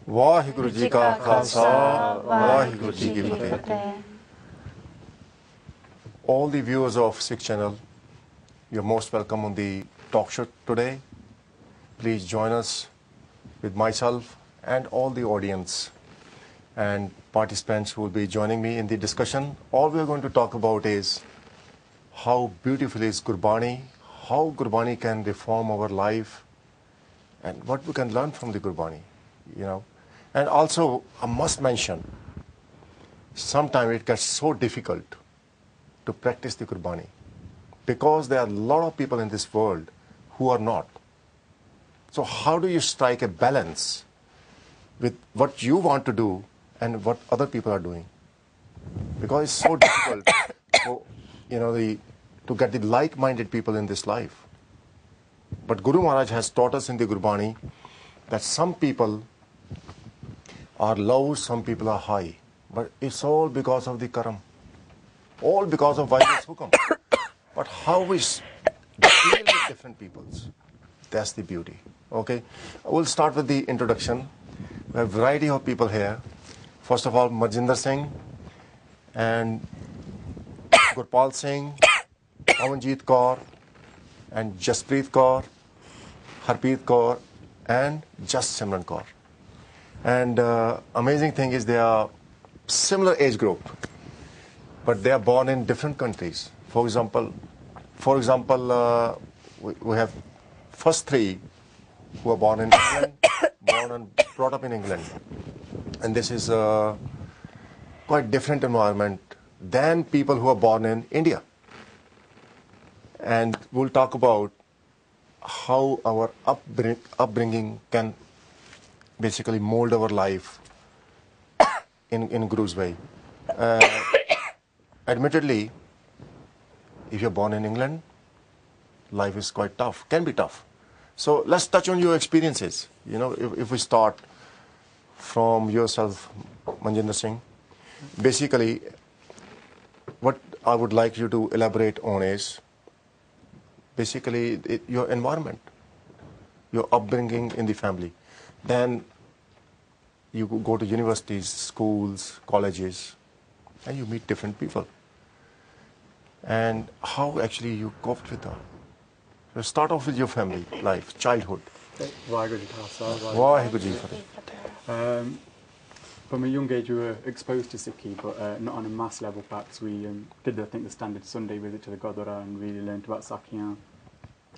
ਵਾਹਿਗੁਰੂ ਜੀ ਕਾ ਖਾਲਸਾ ਵਾਹਿਗੁਰੂ ਜੀ ਕੀ ਫਤਿਹ. All the viewers of Sikh channel, you're most welcome on the talk show today. Please join us with myself and all the audience and participants who will be joining me in the discussion. All we are going to talk about is how beautiful is Gurbani, how Gurbani can reform our life, and what we can learn from the Gurbani, you know. And also, I must mention, sometimes it gets so difficult to practice the Gurbani because there are a lot of people in this world who are not. So how do you strike a balance with what you want to do and what other people are doing? Because it's so difficult for, to get the like-minded people in this life. But Guru Maharaj has taught us in the Gurbani that some people are low, some people are high. But it's all because of the karam. All because of Vaidya's hukam. But how we deal with different peoples, that's the beauty. Okay? We'll start with the introduction. We have a variety of people here. First of all, Marjinder Singh and Gurpal Singh, Pawanjeet Kaur and Jaspreet Kaur, Harpreet Kaur and Just Simran Kaur. And amazing thing is they are similar age group, but they are born in different countries. For example, we have first three who are born in England, born and brought up in England. And this is a quite different environment than people who are born in India. And we'll talk about how our upbringing can basically mold our life in Guru's way. Admittedly, if you're born in England, life is quite tough, can be tough. So let's touch on your experiences. You know, if we start from yourself, Manjinder Singh, basically what I would like you to elaborate on is basically your environment, your upbringing in the family. Then you go to universities, schools, colleges, and you meet different people. And how actually you coped with that. So start off with your family life, childhood. From a young age, we were exposed to Sikhi, but not on a mass level. Perhaps we did, I think, the standard Sunday visit to the Gurdwara and really learned about Sakhiyan.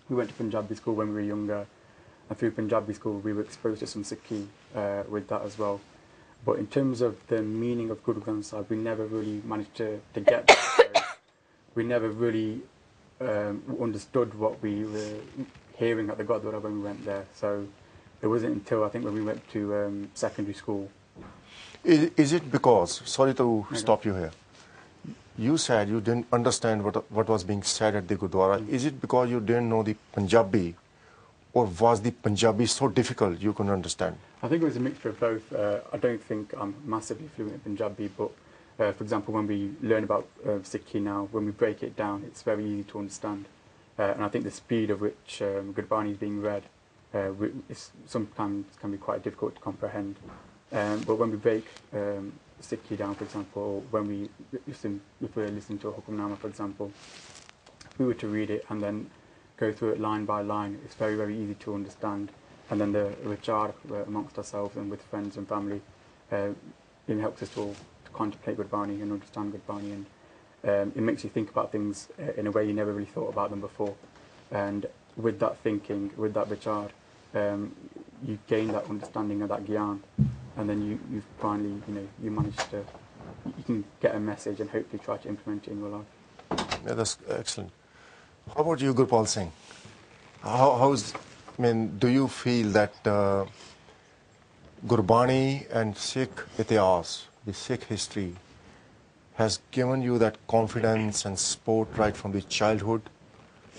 We went to Punjabi school when we were younger, and through Punjabi school we were exposed to some Sikhi with that as well. But in terms of the meaning of Guru Granth Sahib, we never really managed to get that. We never really understood what we were hearing at the Gurdwara when we went there. So it wasn't until I think when we went to secondary school. Is it because, sorry to stop you here, you said you didn't understand what was being said at the Gurdwara. Is it because you didn't know the Punjabi, or was the Punjabi so difficult you couldn't understand? I think it was a mixture of both. I don't think I'm massively fluent in Punjabi, but for example, when we learn about Sikhi now, when we break it down, it's very easy to understand. And I think the speed of which Gurbani is being read sometimes can be quite difficult to comprehend. But when we break Sikhi down, for example, when if we're listening to a Hukamnama, for example, if we were to read it and then go through it line by line, it's very, very easy to understand. And then the vichar amongst ourselves and with friends and family, it helps us to contemplate Gurbani and understand Gurbani, and it makes you think about things in a way you never really thought about them before. And with that thinking, with that vichar, you gain that understanding of that gyan, and then you finally, you manage to, you can get a message and hopefully try to implement it in your life. Yeah, that's excellent. How about you, Gurpal Singh? Do you feel that Gurbani and Sikh Itihas, the Sikh history, has given you that confidence and support right from the childhood,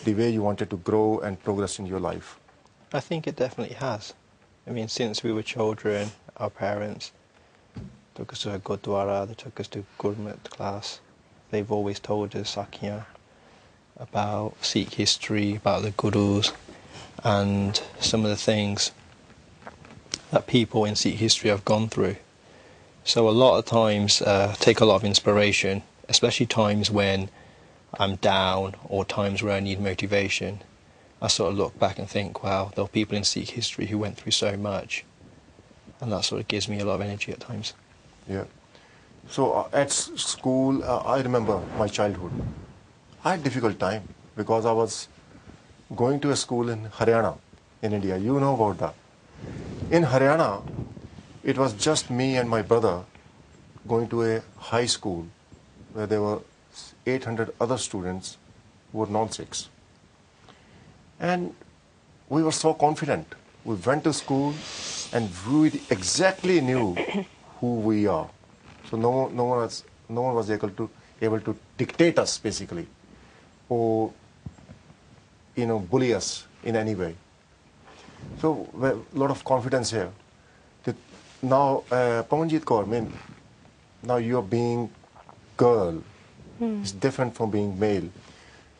the way you wanted to grow and progress in your life? I think it definitely has. I mean, since we were children, our parents took us to a Gurdwara, they took us to Gurmat class. They've always told us Sakhiyan, about Sikh history, about the Gurus, and some of the things that people in Sikh history have gone through. So a lot of times take a lot of inspiration, especially times when I'm down or times where I need motivation. I sort of look back and think, wow, there were people in Sikh history who went through so much, and that sort of gives me a lot of energy at times. Yeah. So at school, I remember my childhood. I had a difficult time because I was going to a school in Haryana, in India. You know about that. In Haryana, it was just me and my brother going to a high school where there were 800 other students who were non-Sikhs. And we were so confident. We went to school and we exactly knew who we are. So no one was able to dictate us basically, or bully us in any way. So a lot of confidence here. Now, Pawanjit Kaur, now you're being girl. It's different from being male.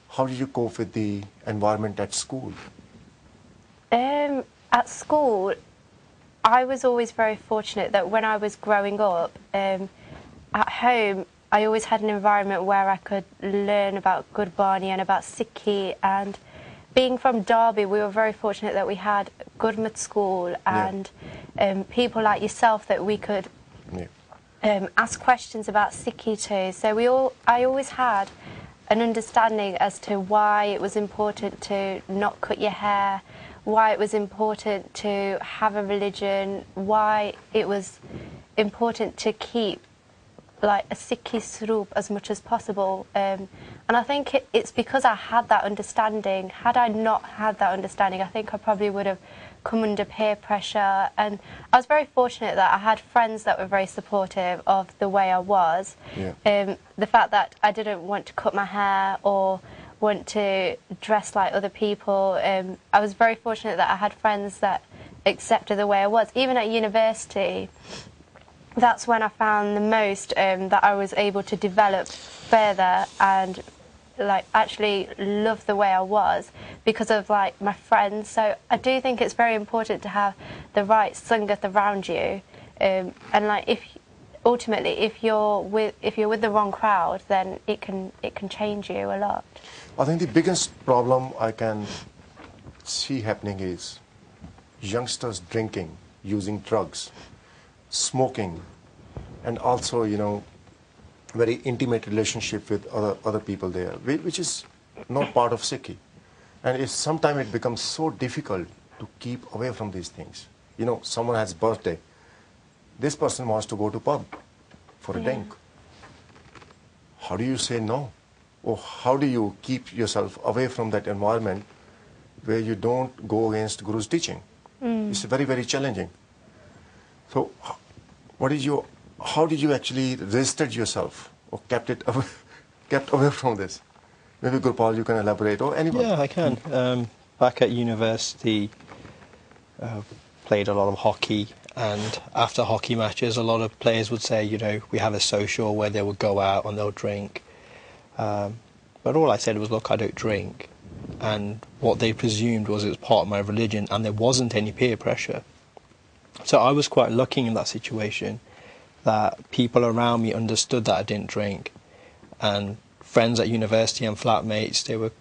How did you cope with the environment at school? At school, I was always very fortunate that when I was growing up, at home, I always had an environment where I could learn about Gurbani and about Sikhi. And being from Derby, we were very fortunate that we had Gurmat school and people like yourself that we could ask questions about Sikhi too. So I always had an understanding as to why it was important to not cut your hair, why it was important to have a religion, why it was important to keep like a Sikhi swaroop as much as possible. And I think it's because I had that understanding. Had I not had that understanding, I think I probably would have come under peer pressure. And I was very fortunate that I had friends that were very supportive of the way I was. The fact that I didn't want to cut my hair or want to dress like other people. I was very fortunate that I had friends that accepted the way I was. Even at university, that's when I found the most that I was able to develop further and like actually love the way I was because of like my friends. So I do think it's very important to have the right sangat around you, and like if you're with the wrong crowd, then it can change you a lot. I think the biggest problem I can see happening is youngsters drinking, using drugs, smoking, and also, very intimate relationship with other people there, which is not part of Sikhi. And sometimes it becomes so difficult to keep away from these things. Someone has birthday. This person wants to go to pub for a drink. How do you say no? Or how do you keep yourself away from that environment where you don't go against Guru's teaching? It's very, very challenging. So how did you actually resisted yourself or kept away from this? Maybe Gurpal, you can elaborate, or anyone? Yeah, I can. Back at university, played a lot of hockey, and after hockey matches, a lot of players would say, we have a social where they would go out and they'll drink. But all I said was, look, I don't drink. And what they presumed was it was part of my religion and there wasn't any peer pressure. So I was quite lucky in that situation that people around me understood that I didn't drink. And friends at university and flatmates, they were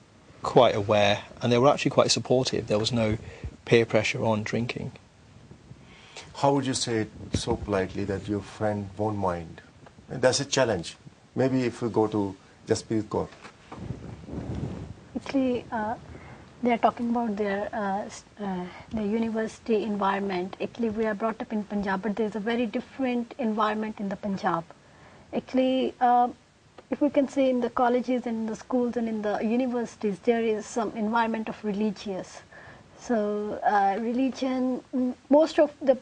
quite aware and they were actually quite supportive. There was no peer pressure on drinking. How would you say it so politely that your friend won't mind? That's a challenge. Maybe if we go to Jasprit Kaur. Actually, they are talking about their university environment. Actually, we are brought up in Punjab, but there is a very different environment in the Punjab. Actually, if we can say in the colleges and in the schools and in the universities, there is some environment of religious. So religion, most of the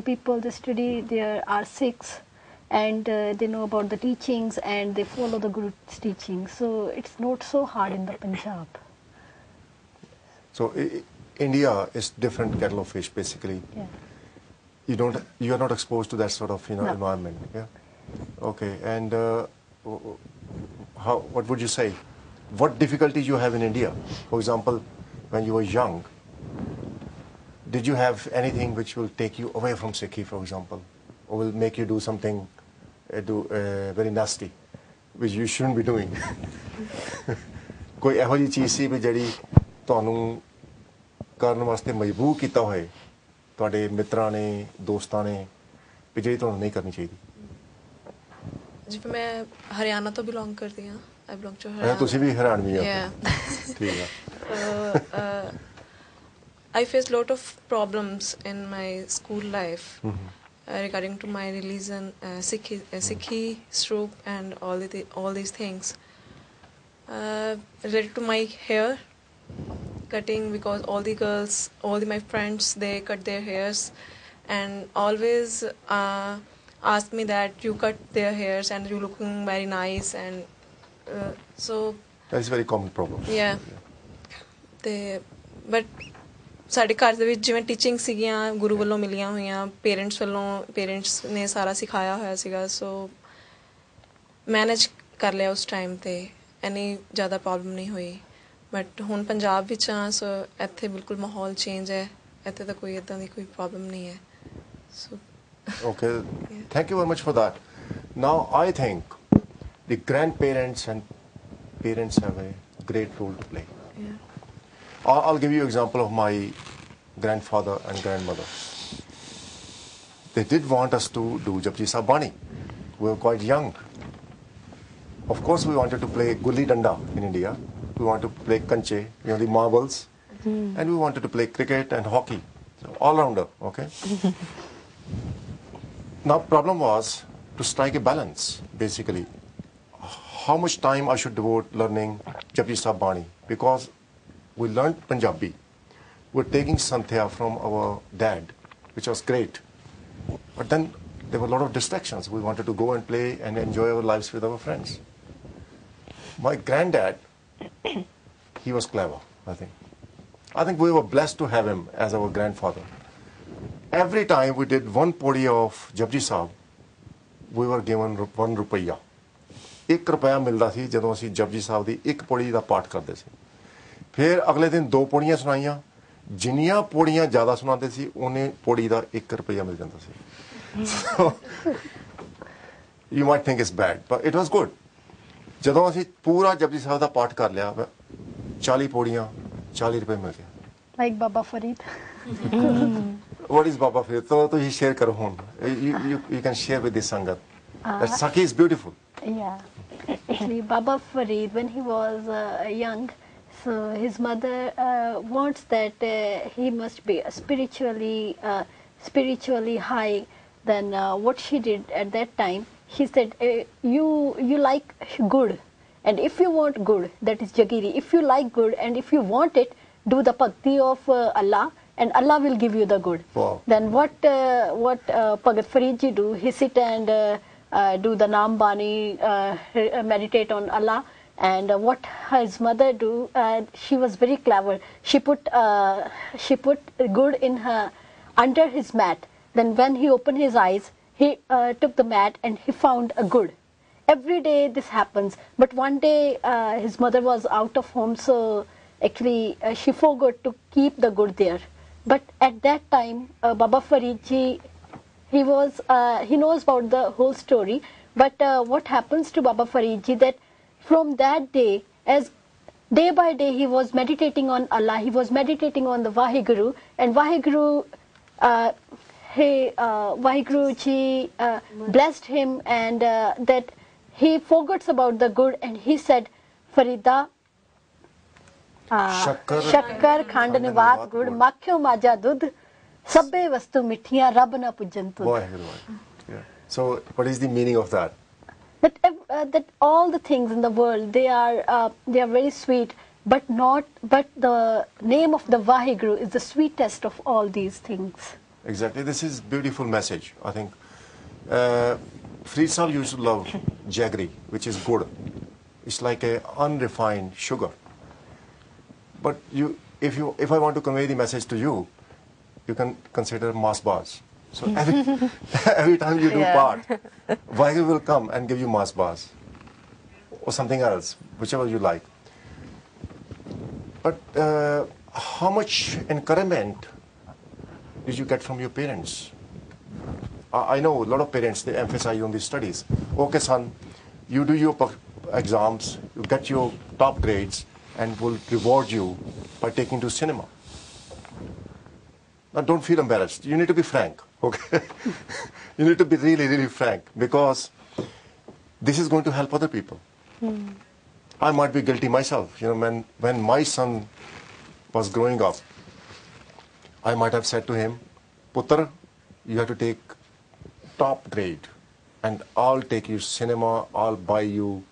people they study there are Sikhs, and they know about the teachings and they follow the Guru's teachings. So it's not so hard in the Punjab. So India is different kettle of fish, basically. Yeah. You are not exposed to that sort of No. environment. Yeah. Okay. And what would you say? What difficulties you have in India? For example, when you were young, did you have anything which will take you away from Sikhi, for example, or will make you do something very nasty, which you shouldn't be doing? ਕੋਈ ਇਹੋ ਜਿਹੀ ਚੀਜ਼ ਸੀ ਵੀ ਜਿਹੜੀ ਤੁਹਾਨੂੰ ਕਰਨ ਵਾਸਤੇ ਮਜਬੂਰ ਕੀਤਾ ਹੋਏ ਤੁਹਾਡੇ ਮਿੱਤਰਾਂ ਨੇ ਦੋਸਤਾਂ ਨੇ ਵੀ ਜਿਹੜੀ ਤੁਹਾਨੂੰ ਨਹੀਂ ਕਰਨੀ ਚਾਹੀਦੀ? ਜਿਵੇਂ ਮੈਂ ਹਰਿਆਣਾ ਤੋਂ ਬਿਲੋਂਗ ਕਰਦੀ ਹਾਂ, I belong to Haryana. ਤੁਸੀਂ ਵੀ ਹਰਿਆਣਵੀ ਹੋ? ਠੀਕ ਹੈ। I faced a lot of problems in my school life regarding to my religion, Sikhi stroke and all these things. Related to my hair cutting, because all the girls, my friends, they cut their hairs and always ask me that you cut their hairs and you're looking very nice, and so that is a very common problem. Yeah. But ਸਾਡੇ ਘਰ ਦੇ ਵਿੱਚ ਜਿਵੇਂ teaching ਸੀਗੀਆਂ ਗੁਰੂ ਵੱਲੋਂ ਮਿਲੀਆਂ ਹੋਈਆਂ, parents ਨੇ ਸਾਰਾ ਸਿਖਾਇਆ ਹੋਇਆ ਸੀਗਾ, ਸੋ ਮੈਨੇਜ ਕਰ ਲਿਆ ਉਸ ਟਾਈਮ 'ਤੇ, ਇੰਨੀ ਜ਼ਿਆਦਾ ਪ੍ਰੋਬਲਮ ਨਹੀਂ ਹੋਈ। ਬਟ ਹੁਣ ਪੰਜਾਬ ਵਿੱਚ ਹਾਂ, ਸੋ ਇੱਥੇ ਬਿਲਕੁਲ ਮਾਹੌਲ ਚੇਂਜ ਹੈ, ਇੱਥੇ ਤਾਂ ਕੋਈ ਇੱਦਾਂ ਦੀ ਕੋਈ ਪ੍ਰੋਬਲਮ ਨਹੀਂ ਹੈ। ਸੋ Okay, thank you very much for that. Now I think the grandparents and parents have a great role to play. I'll give you an example of my grandfather and grandmother. They did want us to do Japji Sahib Bani. We were quite young. Of course, we wanted to play gulli danda in India. We wanted to play kanche, the marbles, and we wanted to play cricket and hockey. So all-rounder, okay? Now, problem was to strike a balance, basically. How much time I should devote learning Japji Sahib Bani? Because we learned Punjabi. We're taking Santhya from our dad, which was great. But then there were a lot of distractions. We wanted to go and play and enjoy our lives with our friends. My granddad, he was clever, I think. I think we were blessed to have him as our grandfather. Every time we did one podi of Japji Sahib, we were given 1 rupiah. 1 ਰੁਪਇਆ ਮਿਲਦਾ ਸੀ ਜਦੋਂ ਅਸੀਂ ਜਪਜੀ ਸਾਹਿਬ ਦੀ ਇੱਕ ਪੌੜੀ ਦਾ ਪਾਠ ਕਰਦੇ ਸੀ। ਫਿਰ ਅਗਲੇ ਦਿਨ 2 ਪੌੜੀਆਂ ਸੁਣਾਈਆਂ, ਜਿੰਨੀਆਂ ਪੌੜੀਆਂ ਜ਼ਿਆਦਾ ਸੁਣਾਉਂਦੇ ਸੀ ਉਹਨੇ ਪੌੜੀ ਦਾ 1 ਰੁਪਇਆ ਮਿਲ ਜਾਂਦਾ ਸੀ। So you might think it's bad, but it was good. ਜਦੋਂ ਅਸੀਂ ਪੂਰਾ ਜਪਜੀ ਸਾਹਿਬ ਦਾ ਪਾਠ ਕਰ ਲਿਆ, 40 ਪੌੜੀਆਂ 40 ਰੁਪਏ ਮਿਲ ਗਏ। Like Baba Farid. What is Baba Farid? So ਤੁਸੀਂ ਸ਼ੇਅਰ ਕਰੋ ਹੁਣ। You can share with the Sangat. That Sakhi is beautiful. Yeah. Actually, Baba Farid, when he was young, so his mother wants that he must be spiritually high than what she did at that time. She said, you like good, and if you want good, that is jagiri. If you like good and if you want it, do the bhakti of Allah, and Allah will give you the good. Wow. Then what Bhagat Farid ji do? He sit and do the Naam Bani, meditate on Allah. And what his mother do? She was very clever. She put good in her under his mat. Then when he opened his eyes, he took the mat and he found a good. Every day this happens. But one day his mother was out of home, so actually she forgot to keep the good there. But at that time, Baba Farid ji, he knows about the whole story. But what happens to Baba Farid ji, that from that day, as day by day he was meditating on Allah, he was meditating on the Vaheguru, and Vaheguru ji blessed him, and that he forgets about the good, and he said, Farida, shakkar khand nivat gud makhyo maja dudh sabbe vastu mithiyan rab na pujan tud. So what is the meaning of that? That all the things in the world, they are very sweet, but the name of the Vaheguru is the sweetest of all these things. Exactly. This is beautiful message. I think Farid Sahib used to love jaggery, which is good. It's like a unrefined sugar. But if I want to convey the message to you, you can consider mass bars. So every time you do part, Vaheguru will come and give you mass bars or something else, whichever you like. But how much encouragement did you get from your parents? I know a lot of parents, they emphasize on these studies. Okay, son, you do your exams, you get your top grades, and we'll reward you by taking to cinema. Now, don't feel embarrassed. You need to be frank, okay? You need to be really, really frank, because this is going to help other people. I might be guilty myself. You know, when my son was growing up, I might have said to him, Putter, you have to take top grade, and I'll take you cinema, I'll buy you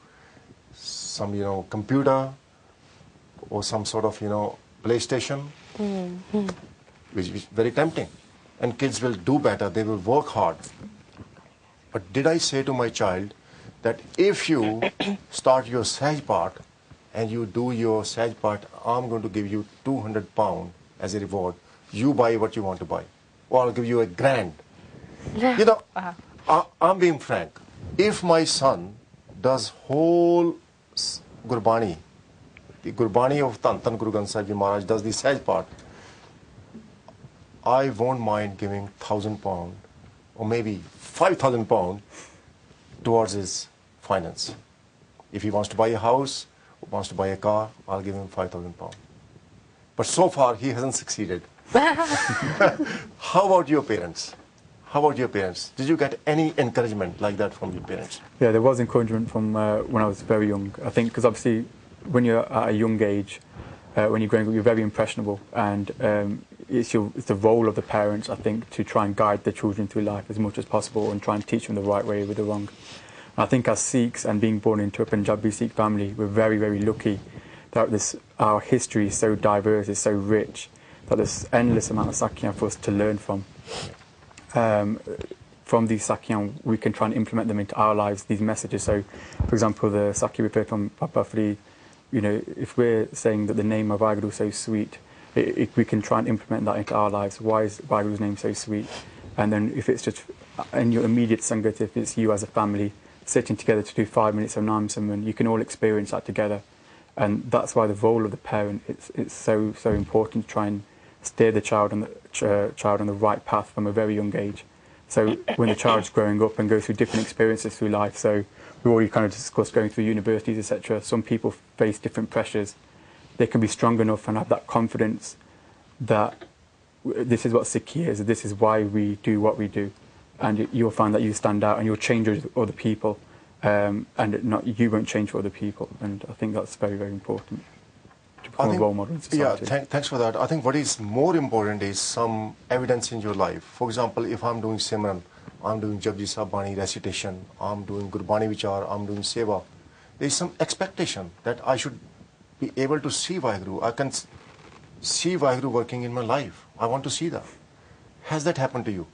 some, you know, computer or some sort of, you know, PlayStation, which is very tempting. And kids will do better, they will work hard. But did I say to my child that if you start your Sahaj part and you do your Sahaj part, I'm going to give you £200 as a reward. You buy what you want to buy. Or I'll give you £1,000. You know, I'm being frank. If my son does whole Gurbani, the Gurbani of Tan Guru Granth Sahib Ji Maharaj, does the Sahaj part, I won't mind giving £1,000 or maybe £5,000 towards his finance. If he wants to buy a house, or wants to buy a car, I'll give him £5,000. But so far, he hasn't succeeded. How about your parents? How about your parents? Did you get any encouragement like that from your parents? Yeah, there was encouragement from when I was very young. I think because obviously when you're at a young age, when you're growing up, you're very impressionable, and it's the role of the parents, I think, to try and guide their children through life as much as possible and try and teach them the right way with the wrong. And I think as Sikhs and being born into a Punjabi Sikh family, we're very, very lucky that our history is so diverse, it's so rich, that there's endless amount of Sakyan for us to learn from. From these Sakyan, we can try and implement them into our lives, these messages. So, for example, the Sakya we heard from Papa Farid, you know, if we're saying that the name of Vaheguru is so sweet, we can try and implement that into our lives. Why is Vaheguru's name so sweet? And then if it's just in your immediate Sangat, if it's you as a family, sitting together to do 5 minutes of Naam Simran, you can all experience that together. And that's why the role of the parent, it's so important to try and steer the child on the right path from a very young age. So when the child's growing up and goes through different experiences through life, so we've already kind of discussed going through universities, etc. Some people face different pressures. They can be strong enough and have that confidence that this is what Sikhi is, this is why we do what we do. And you'll find that you stand out and you'll change other people, and you won't change for other people. And I think that's very, very important to become a role model in society. Yeah, thanks for that. I think what is more important is some evidence in your life. For example, if I'm doing Simran, I'm doing Japji Sahib Bani recitation, I'm doing Gurbani Vichar, I'm doing Seva, there is some expectation that I should be able to see Vaheguru. I can see Vaheguru working in my life. I want to see that. Has that happened to you?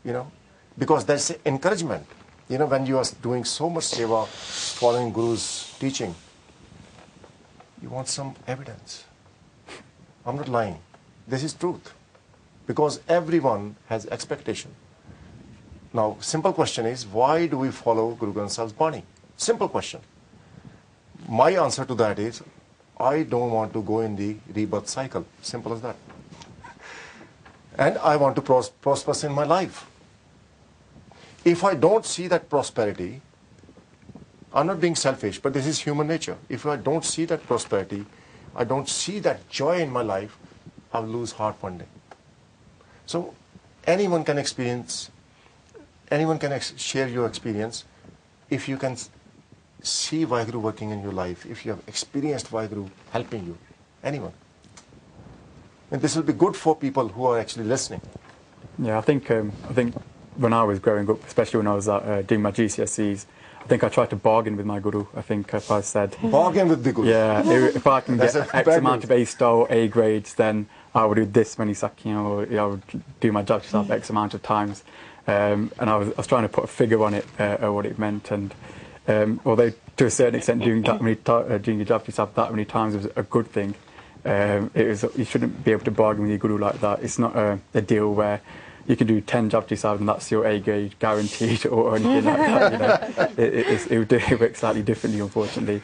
You know? Because that's encouragement. You know, when you are doing so much Seva, following Guru's teaching, you want some evidence. I'm not lying. This is truth. Because everyone has expectation. Now, simple question is, why do we follow Guru Granth Sahib's Bani? Simple question. My answer to that is, I don't want to go in the rebirth cycle. Simple as that. And I want to prosper in my life. If I don't see that prosperity, I'm not being selfish, but this is human nature. If I don't see that prosperity, I don't see that joy in my life, I'll lose heart one day. So anyone can experience, anyone can share your experience. If you can see Vaheguru working in your life, if you have experienced Vaheguru helping you, anyone. And this will be good for people who are actually listening. Yeah, I think when I was growing up, especially when I was doing my GCSEs, I think I tried to bargain with my guru. I think if I said... Bargain with the guru? Yeah, if I can get X amount of A-star or A grades, then I would do this many Sakyan, or I would do my Japji Sahib X amount of times. And I was trying to put a figure on it, what it meant. And although to a certain extent doing your Japji Sahib that many times was a good thing, you shouldn't be able to bargain with your guru like that. It's not a deal where you can do 10 Japji Sahib and that's your A grade guaranteed or anything like that. You know, it works slightly differently, unfortunately.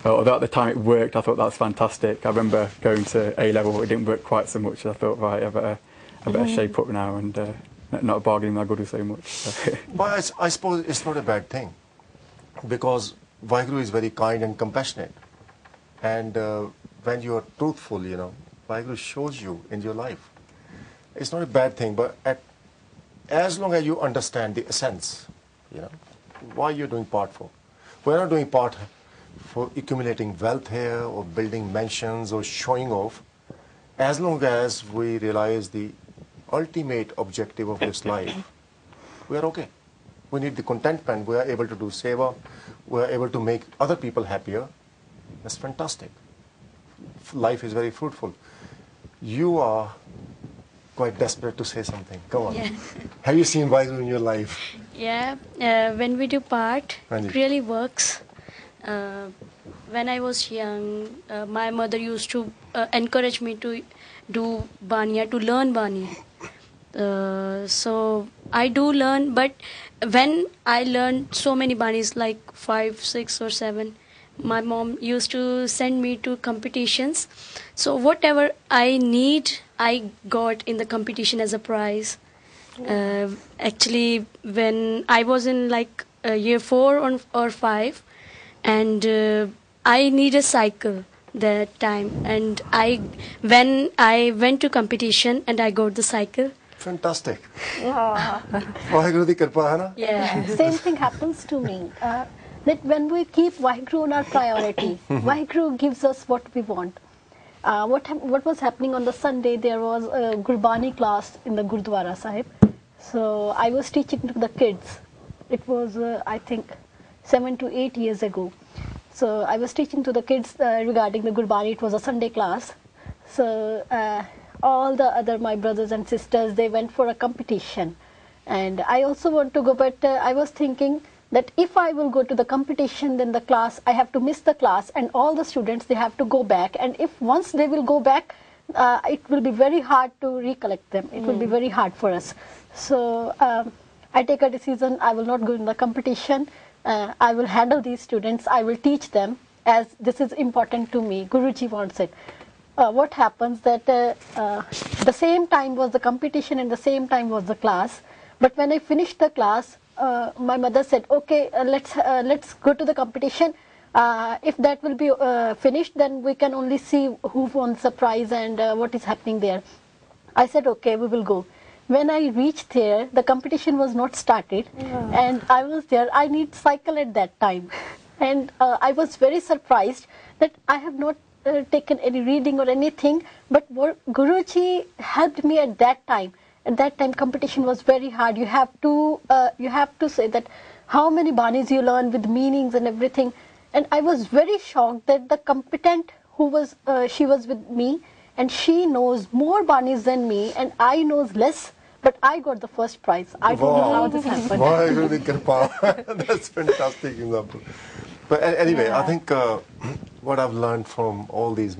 Although at the time it worked, I thought that was fantastic. I remember going to A level, it didn't work quite so much. I thought, right, I a better shape up now and not bargaining my guru so much. So. But I suppose it's not a bad thing, because Vaheguru is very kind and compassionate. And when you are truthful, you know, Vaheguru shows you in your life. It's not a bad thing, but as long as you understand the essence, you know, why you're doing part for. We're not doing part for accumulating wealth here or building mansions or showing off. As long as we realize the ultimate objective of this life, we are okay. We need the contentment. We are able to do seva. We are able to make other people happier. That's fantastic. Life is very fruitful. You are quite desperate to say something. Come on. Yeah. Have you seen Vaheguru in your life? Yeah, when we do part, Right. it really works. When I was young, my mother used to encourage me to do baniya, to learn baniya. So I do learn, but when I learned so many banis, like 5, 6 or 7, my mom used to send me to competitions. So whatever I need, I got in the competition as a prize. Actually, when I was in like year 4 or 5, and I need a cycle that time, and when I went to competition and I got the cycle. Fantastic. Vaheguru di kripa hai na? Yeah. Same thing happens to me. That when we keep Vaheguru on our priority, Vaheguru gives us what we want. What was happening on the Sunday, there was a Gurbani class in the Gurdwara Sahib. So I was teaching to the kids. It was, I think, 7 to 8 years ago. So I was teaching to the kids regarding the Gurbani. It was a Sunday class. So all the other, my brothers and sisters, they went for a competition. And I also want to go, but I was thinking that if I will go to the competition, then the class, I have to miss the class, and all the students, they have to go back. And if once they will go back, it will be very hard to recollect them. It will be very hard for us. So I take a decision, I will not go in the competition. I will handle these students. I will teach them, as this is important to me. Guruji wants it. What happens that the same time was the competition and the same time was the class. But when I finished the class, my mother said, okay, let's go to the competition. If that will be finished, then we can only see who won the prize and what is happening there. I said, okay, we will go. When I reached there, the competition was not started, and I was there. I need cycle at that time, and I was very surprised that I have not taken any reading or anything, but Guruji helped me at that time. At that time, competition was very hard. You have to say that how many banis you learn with meanings and everything. And I was very shocked that the competent who was, she was with me, and she knows more banis than me, and I knows less, but I got the first prize. I don't know how this happened. Vaheguru di kripa. That's fantastic example. But anyway, I think what I've learned from all these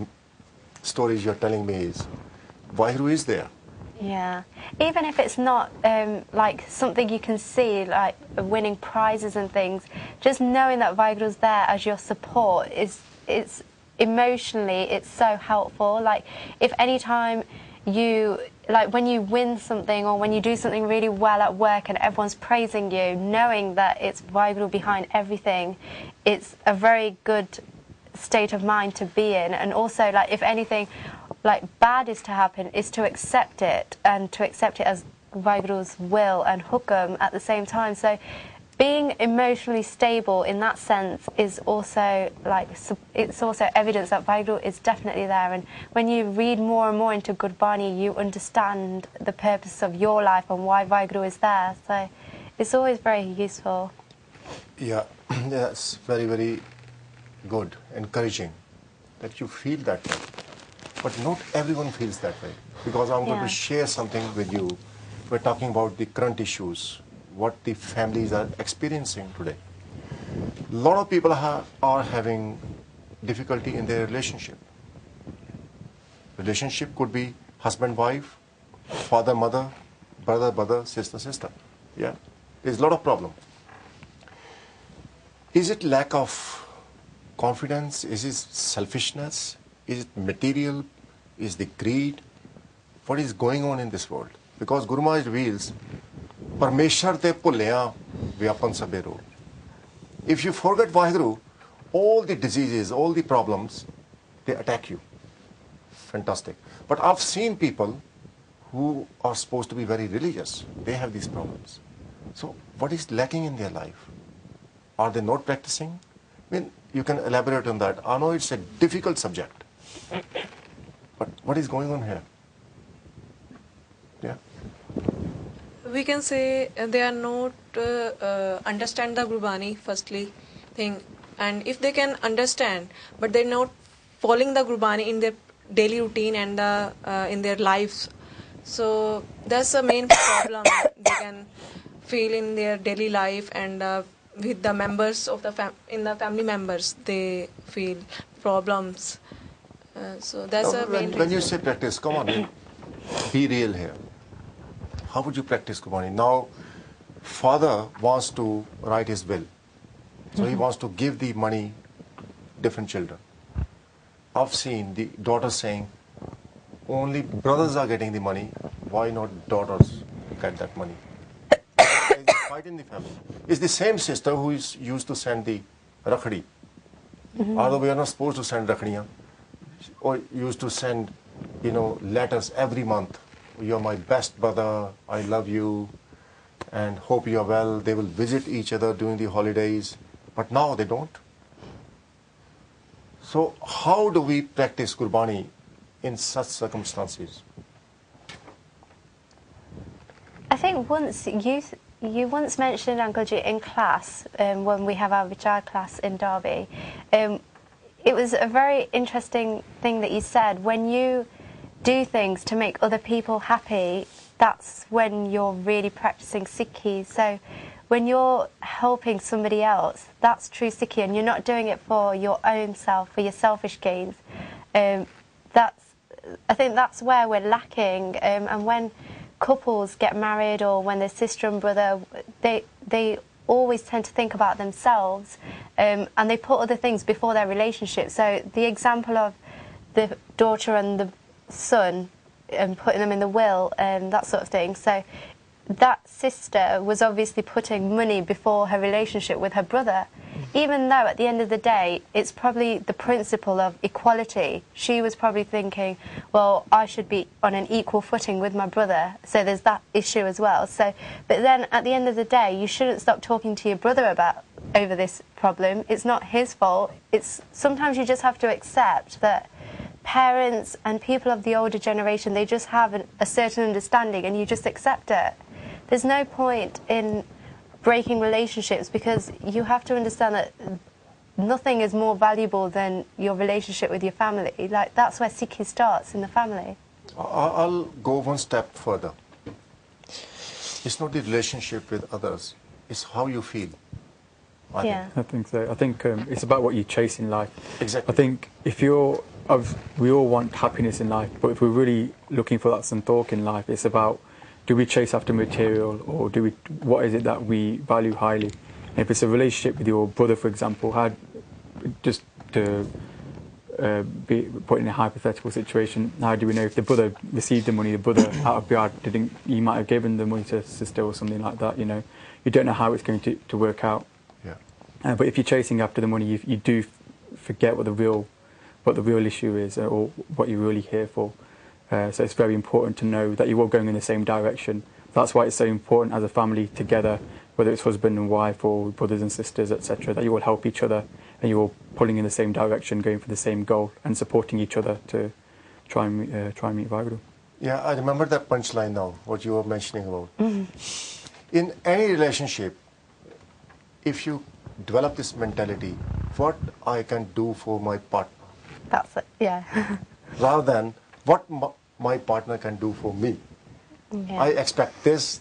stories you're telling me is Vaheguru is there. Yeah, even if it's not like something you can see, like winning prizes and things, just knowing that Vaheguru's there as your support it's emotionally, it's so helpful. Like if any time you, like when you win something or when you do something really well at work and everyone's praising you, knowing that it's Vaheguru behind everything, it's a very good state of mind to be in. And also, like if anything like bad is to happen, is to accept it, and to accept it as Vaheguru's will and hukam at the same time. So being emotionally stable in that sense is also like, it's also evidence that Vaheguru is definitely there. And when you read more and more into Gurbani, you understand the purpose of your life and why Vaheguru is there. So it's always very useful. Yeah, that's very, very good, encouraging that you feel that way. But not everyone feels that way, because I'm going to share something with you. We're talking about the current issues, what the families are experiencing today. A lot of people are having difficulty in their relationship. Relationship could be husband-wife, father-mother, brother-brother, sister-sister. Yeah, there's a lot of problem. Is it lack of confidence? Is it selfishness? Is it material? Is the greed? what is going on in this world. Because Guru Maharaj reveals, Parmeshwar te bhullya vyapan sabe rog. If you forget Vaheguru, all the diseases, all the problems, they attack you. Fantastic. But I've seen people who are supposed to be very religious. They have these problems. So what is lacking in their life? Are they not practicing? I mean, you can elaborate on that. I know it's a difficult subject. But what is going on here? Yeah. We can say they are not understand the Gurbani firstly thing, and if they can understand, but they're not following the Gurbani in their daily routine and in their lives. So that's the main problem they can feel in their daily life, and with the members of the family members they feel problems. So that's Now, a main when you reason. say practice, come on, be real here. How would you practice Gurbani? Now, father wants to write his will. So he wants to give the money different children. I've seen the daughters saying, only brothers are getting the money, why not daughters get that money? There is a fight in the family. It's the same sister who is used to send the rakhdi. Although we are not supposed to send rakhdiyan, or used to send, letters every month. You're my best brother, I love you, and hope you're well. They will visit each other during the holidays, but now they don't. So how do we practice Gurbani in such circumstances? I think once you once mentioned, Uncle G, in class, when we have our Vichar class in Derby, it was a very interesting thing that you said. When you do things to make other people happy, that's when you're really practicing Sikhi. So when you're helping somebody else, that's true Sikhi, and you're not doing it for your own self, for your selfish gains. I think that's where we're lacking. And when couples get married, or when they're sister and brother, they always tend to think about themselves, and they put other things before their relationship. So the example of the daughter and the son and putting them in the will and that sort of thing. So that sister was obviously putting money before her relationship with her brother, even though at the end of the day it's probably the principle of equality. She was probably thinking, well, I should be on an equal footing with my brother, so there's that issue as well. So, but then at the end of the day, you shouldn't stop talking to your brother over this problem. It's not his fault. It's sometimes you just have to accept that parents and people of the older generation, they just have a certain understanding, and you just accept it. There's no point in breaking relationships, because you have to understand that nothing is more valuable than your relationship with your family. Like, that's where Sikhi starts, in the family. I'll go one step further. It's not the relationship with others, it's how you feel. I think so. I think it's about what you chase in life. Exactly. I think we all want happiness in life, but if we're really looking for that santok in life, it's about, do we chase after material, or what is it that we value highly? And if it's a relationship with your brother, for example, just to be put in a hypothetical situation, how do we know if the brother received the money, the brother out of biyad he might have given the money to his sister or something like that, you don't know how it's going to work out. Yeah. But if you're chasing after the money, you do forget what the real issue is, or what you're really here for. So it's very important to know that you're all going in the same direction. That's why it's so important as a family together, whether it's husband and wife or brothers and sisters, etc., that you all help each other and you're all pulling in the same direction, going for the same goal, and supporting each other to try and meet Vaheguru. Yeah, I remember that punchline now, what you were mentioning about. In any relationship, if you develop this mentality, what I can do for my partner, That's it, yeah. rather than what my partner can do for me. Yeah. I expect this,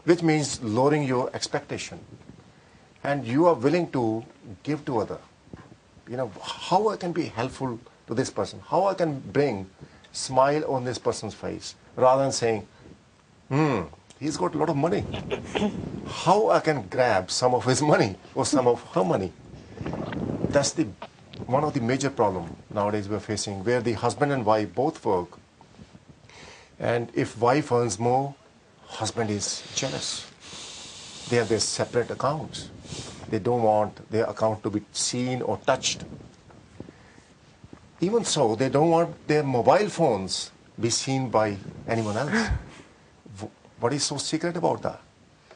which means lowering your expectation. And you are willing to give to other. How I can be helpful to this person, how I can bring smile on this person's face, rather than saying, he's got a lot of money. How I can grab some of his money or some of her money. That's one of the major problems nowadays we're facing, where the husband and wife both work, And if wife earns more, husband is jealous. They have their separate accounts. They don't want their account to be seen or touched. Even so, they don't want their mobile phones be seen by anyone else. What is so secret about that?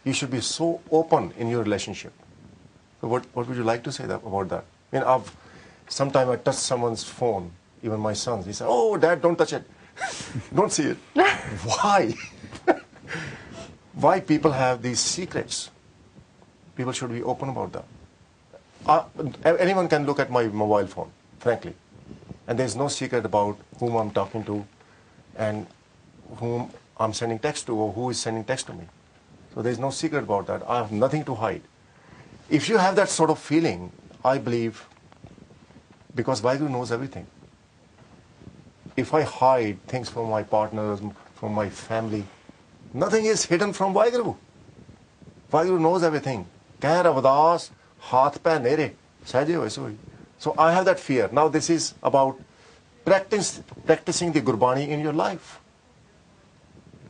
You should be so open in your relationship. So what would you like to say about that? I mean, sometimes I touch someone's phone, even my sons. He said, "Oh, Dad, don't touch it. Don't see it." Why? Why people have these secrets? People should be open about that. Anyone can look at my mobile phone, frankly. And there's no secret about whom I'm talking to and whom I'm sending text to or who is sending text to me. So there's no secret about that. I have nothing to hide. If you have that sort of feeling, I believe, because Vaheguru knows everything. If I hide things from my partners, from my family, nothing is hidden from Vaheguru. Vaheguru knows everything. Keh Ravadas, haath pe nere, sahaje hoye soi. So I have that fear. Now this is about practicing the Gurbani in your life.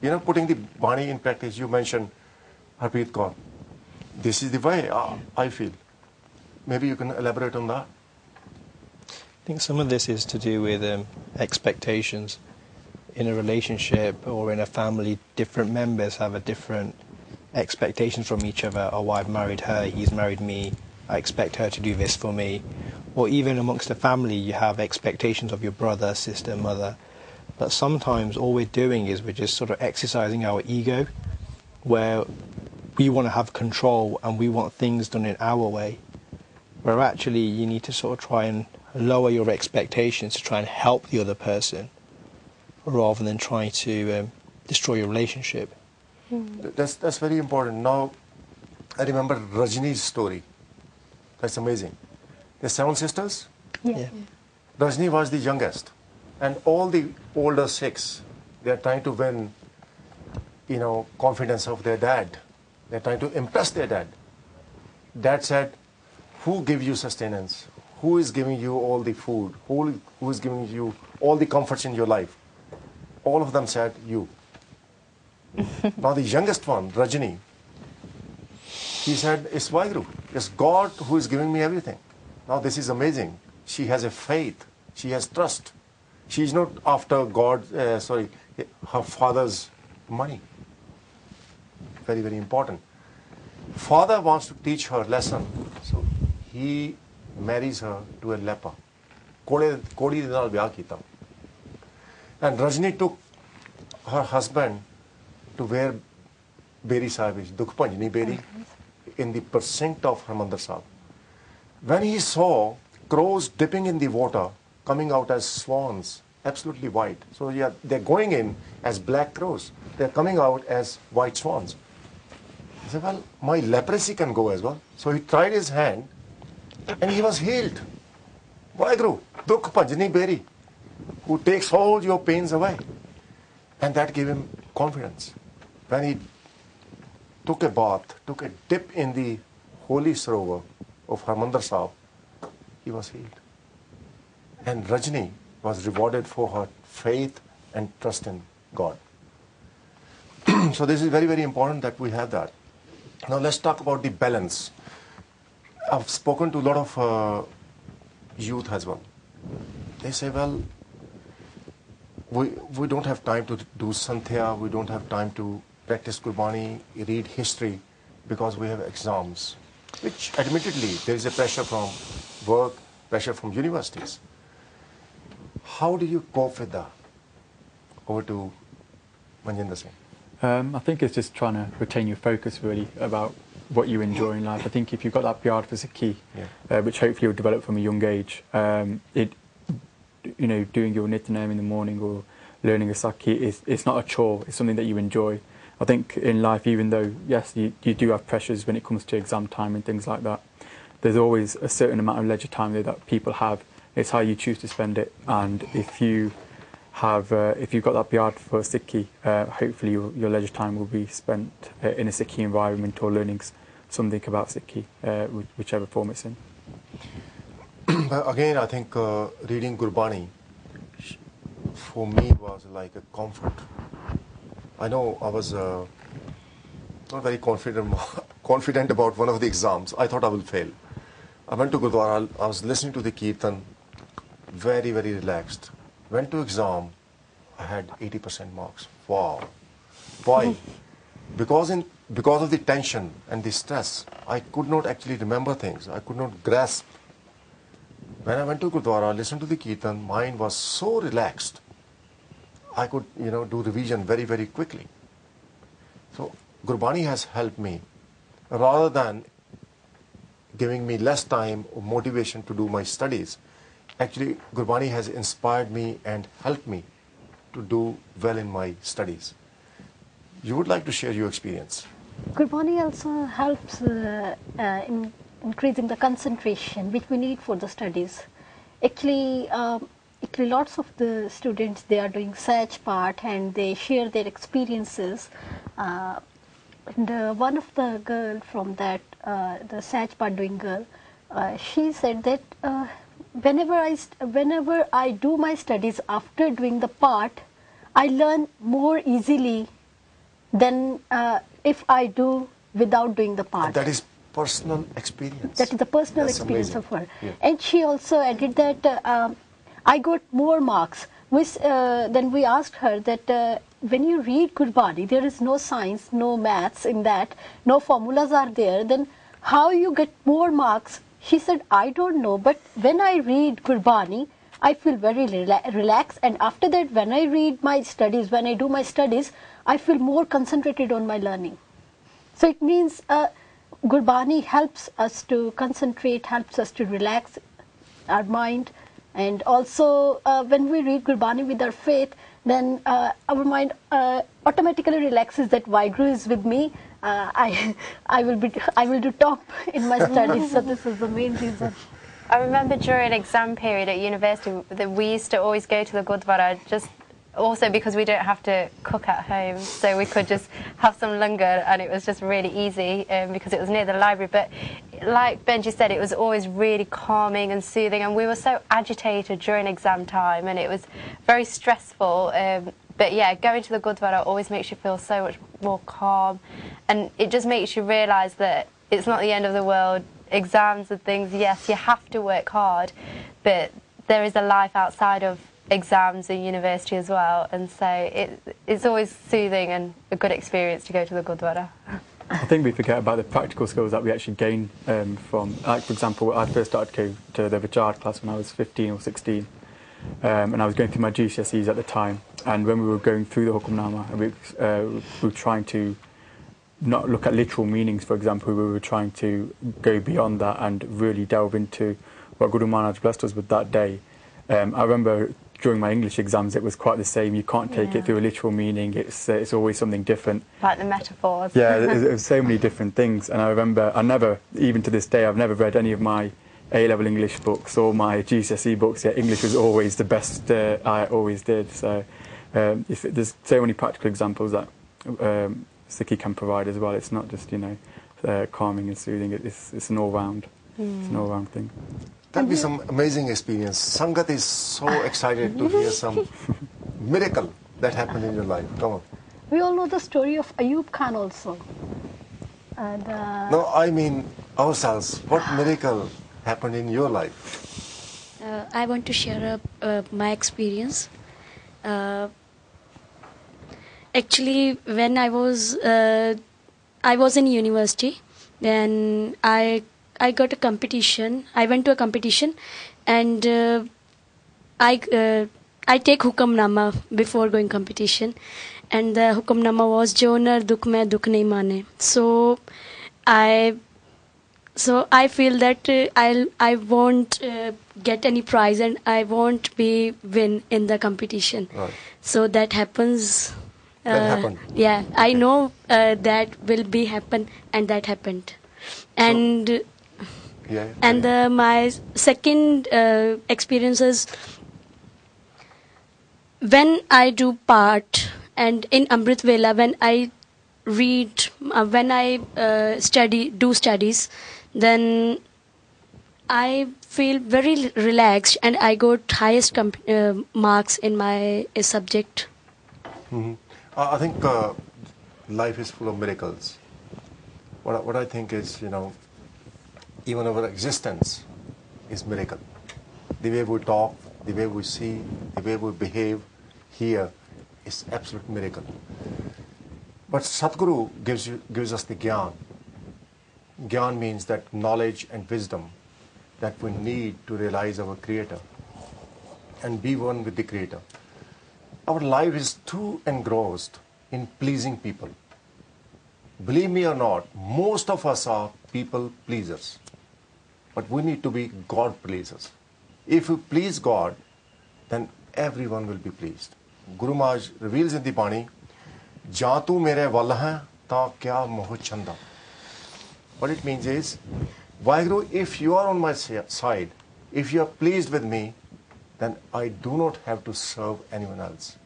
You know, putting the Bani in practice. You mentioned Harpreet Kaur. This is the way I feel. Maybe you can elaborate on that. I think some of this is to do with expectations. In a relationship or in a family, different members have a different expectations from each other. Oh, I've married her, he's married me, I expect her to do this for me. Or even amongst the family, you have expectations of your brother, sister, mother. But sometimes all we're doing is we're just sort of exercising our ego, where we want to have control and we want things done in our way. Where actually you need to sort of try and lower your expectations to try and help the other person, rather than trying to destroy your relationship. That's very important. Now, I remember Rajni's story. That's amazing. There's 7 sisters. Yeah. Rajni was the youngest. And all the older Sikhs, they're trying to win, confidence of their dad. They're trying to impress their dad. Dad said, who gives you sustenance? Who is giving you all the food? Who is giving you all the comforts in your life? All of them said, you. Now the youngest one, Rajni, he said, it's Vaheguru. It's God who is giving me everything. Now this is amazing. She has a faith. She has trust. She is not after her father's money. Very, very important. Father wants to teach her lesson. So he marries her to a leper. Kodi de naal vyah kita. And Rajni took her husband to where Beri Sahib is, Dukh Panjni Beri, in the precinct of Harmandir Sahib. When he saw crows dipping in the water, coming out as swans, absolutely white. So yeah, they're going in as black crows. They're coming out as white swans. He said, well, my leprosy can go as well. So he tried his hand and he was healed. Vaheguru, Dukh Panjni Beri, who takes all your pains away. And that gave him confidence. When he took a bath, took a dip in the holy Sarovar of Harmandir Sahib, he was healed. And Rajni was rewarded for her faith and trust in God. So this is very, very important that we have that. Now let's talk about the balance. I've spoken to a lot of youth as well. They say, well, we don't have time to do Santhya, we don't have time to practice Gurbani, read history, because we have exams, which admittedly there is a pressure from work, pressure from universities. How do you cope with that? Over to Manjinder Singh. I think it's just trying to retain your focus really about what you enjoy in life. I think if you've got that pyar for Sikhi, which hopefully you'll develop from a young age, doing your Nityanam in the morning or learning a Sakhi, it's not a chore, it's something that you enjoy. I think in life, even though, yes, you do have pressures when it comes to exam time and things like that, there's always a certain amount of leisure time there that people have. It's how you choose to spend it. And if you've got that pyar for Sikhi, hopefully your leisure time will be spent in a Sikhi environment or learning something about Sikhi, whichever form it's in. But again, I think reading Gurbani for me was like a comfort. I know I was not very confident about one of the exams. I thought I will fail. I went to Gurdwara, I was listening to the Kirtan, very, very relaxed. Went to exam, I had 80% marks. Wow. Why? Because of the tension and the stress, I could not actually remember things. I could not grasp. When I went to Gurdwara, listened to the Kirtan, mind was so relaxed. I could, do revision very, very quickly. So Gurbani has helped me. Rather than giving me less time or motivation to do my studies, actually Gurbani has inspired me and helped me to do well in my studies. You would like to share your experience? Gurbani also helps in increasing the concentration which we need for the studies. Actually, lots of the students, they are doing search part and they share their experiences. And one of the girl from that, the search part doing girl, she said that whenever I do my studies after doing the part, I learn more easily than if I do without doing the part. And that is personal experience. That is the personal That's experience amazing. of her. Yeah. And she also added that I got more marks. Then we asked her that when you read Gurbani, there is no science, no maths in that, no formulas are there, then how you get more marks? She said, I don't know, but when I read Gurbani, I feel very relaxed, and after that, when I read my studies, when I do my studies, I feel more concentrated on my learning. So it means Gurbani helps us to concentrate, helps us to relax our mind, and also when we read Gurbani with our faith, then our mind automatically relaxes that Vaheguru is with me. I will do top in my studies. So this is the main reason. I remember during exam period at university that we used to always go to the Gurdwara just also because we don't have to cook at home, so we could just have some langar and it was just really easy because it was near the library. But like Benji said, it was always really calming and soothing, and we were so agitated during exam time and it was very stressful. But yeah, going to the Gurdwara always makes you feel so much more calm, and it just makes you realise that it's not the end of the world. Exams and things, yes, you have to work hard, but there is a life outside of exams and university as well, and so it's always soothing and a good experience to go to the Gurdwara. I think we forget about the practical skills that we actually gain from, like for example, I first started going to the Vichar class when I was 15 or 16, and I was going through my GCSEs at the time, and when we were going through the Hukamnama, we were trying to not look at literal meanings, for example. We were trying to go beyond that and really delve into what Guru Maharaj blessed us with that day. I remember during my English exams it was quite the same. You can't take it through a literal meaning. It's always something different. Like the metaphors. Yeah, there's so many different things. And I remember I never, even to this day, I've never read any of my A-level English books or my GCSE books, yet English was always the best I always did. So there's so many practical examples that Sikhi can provide as well. It's not just, calming and soothing. It's an all-round thing. That'll be some amazing experience. Sangat is so excited to hear some miracle that happened in your life. Come on. We all know the story of Ayub Khan also. And, No, I mean ourselves. What miracle happened in your life? I want to share my experience. Actually, when I was in university, then I got a competition. I went to a competition, and I take Hukamnama before going competition, and the Hukamnama was Jo nar dukh mein dukh nahi mane. So I feel that I won't get any prize and I won't be win in the competition. Right. So that happens. That happened. Yeah, I know that will be happen, and that happened. And my second experience is when I do part and in Amrit Vela, when I read, when I do studies, then I feel very relaxed and I got highest marks in my subject. Mm-hmm. I think life is full of miracles. What I think is, even our existence is miracle. The way we talk, the way we see, the way we behave here is absolute miracle. But Sadhguru gives us the Gyan. Gyan means that knowledge and wisdom that we need to realize our Creator and be one with the Creator. Our life is too engrossed in pleasing people. Believe me or not, most of us are people pleasers. But we need to be God pleasers. If we please God, then everyone will be pleased. Guru Maharaj reveals in the Bani, "Ja tu mere wal hai, ta kya moh chanda." What it means is, Vaheguru, if you are on my side, if you are pleased with me, then I do not have to serve anyone else.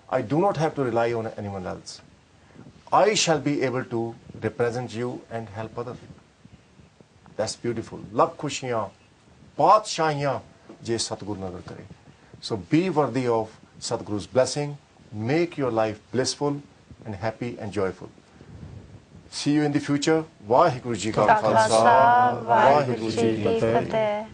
I do not have to rely on anyone else. I shall be able to represent you and help others. That's beautiful. Lakh khushiyan, paatshaahiyan, je Satguru nagar kare. So be worthy of Sadguru's blessing. Make your life blissful and happy and joyful. See you in the future. Vaheguru Ji ka Khalsa, Vaheguru Ji ki Fateh.